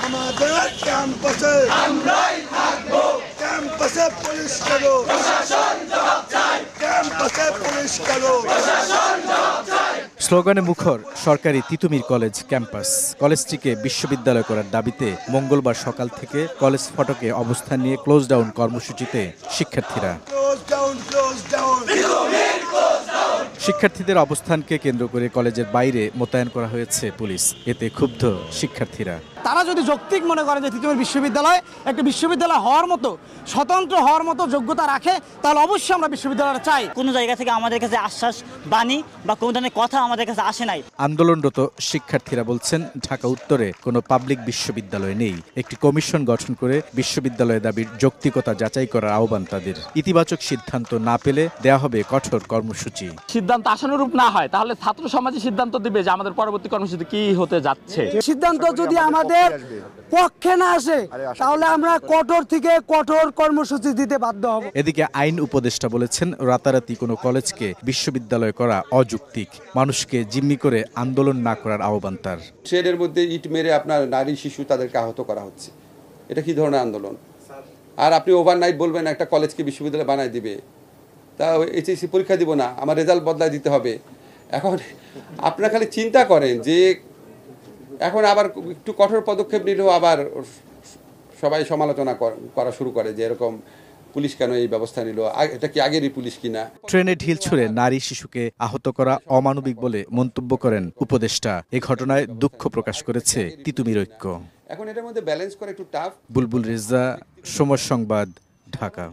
আমাদের ক্যাম্পাসে আমরাই থাকবো, ক্যাম্পাসে পুলিশ করো, প্রশাসন জবাব চাই, ক্যাম্পাসে পুলিশ করো, প্রশাসন জবাব চাই। স্লোগানে মুখর সরকারি তিতুমির কলেজ ক্যাম্পাস। কলেজটিকে বিশ্ববিদ্যালয় করার দাবিতে মঙ্গলবার সকাল থেকে কলেজ ফটকে অবস্থান নিয়ে ক্লোজ ডাউন কর্মসূচিতে শিক্ষার্থীরা। শিক্ষার্থীদের অবস্থানকে কেন্দ্র করে কলেজের বাইরে মোতায়েন করা হয়েছে পুলিশ। এতে ক্ষুব্ধ শিক্ষার্থীরা। তারা যদি যৌক্তিক মনে করে যে তিতুমির বিশ্ববিদ্যালয় একটা বিশ্ববিদ্যালয় হওয়ার মতো, স্বতন্ত্র হওয়ার মতো যোগ্যতা রাখে, তাহলে অবশ্যই আমরা বিশ্ববিদ্যালয়টা চাই। কোনো জায়গা থেকে আমাদের কাছে আশ্বাস বাণী বা কোনো ধরনের কথা আমাদের কাছে আসে নাই। আন্দোলনরত শিক্ষার্থীরা বলছেন, ঢাকা উত্তরে কোনো পাবলিক বিশ্ববিদ্যালয় নেই। একটি কমিশন গঠন করে বিশ্ববিদ্যালয় দাবির যৌক্তিকতা যাচাই করার আহ্বান তাদের। ইতিবাচক সিদ্ধান্ত না পেলে দেয়া হবে কঠোর কর্মসূচি। সিদ্ধান্ত আশানুরূপ না হয় তাহলে ছাত্র সমাজই সিদ্ধান্ত দিবে যে আমাদের পরবর্তী কর্মসূচি কি হতে যাচ্ছে। সিদ্ধান্ত যদি আমাদের পক্ষে না আসে তাহলে আমরা কঠোর থেকে কঠোর কর্মসূচি দিতে বাধ্য হব। এদিকে আইন উপদেষ্টা বলেছেন, রাতারাতি কোনো কলেজকে বিশ্ববিদ্যালয় করা অযৌক্তিক। মানুষকে জিম্মি করে আন্দোলন না করার আহ্বান তার। ট্রেনের মধ্যে ইট মেরে আপনার নারী শিশু তাদেরকে আহত করা হচ্ছে, এটা কি ধরনের আন্দোলন? আর আপনি ওভারনাইট বলবেন একটা কলেজকে বিশ্ববিদ্যালয় বানায় দিবে, তা এইচএসসি পরীক্ষা দিব না, আমার রেজাল্ট বদলায় দিতে হবে। এখন আপনারা খালি চিন্তা করেন যে এখন আবার একটু কঠোর পদক্ষেপ নিলেও আবার সবাই সমালোচনা করা শুরু করে যে এরকম পুলিশ কেন এই ব্যবস্থা নিল, এটা কি আগেরই পুলিশ কিনা। ট্রেনে ঢিল ছুড়ে নারী শিশুকে আহত করা অমানবিক বলে মন্তব্য করেন উপদেষ্টা। এ ঘটনায় দুঃখ প্রকাশ করেছে তিতুমির ঐক্য। এখন এটার মধ্যে ব্যালেন্স করা একটু টাফ। বুলবুল রেজা, সময় সংবাদ, ঢাকা।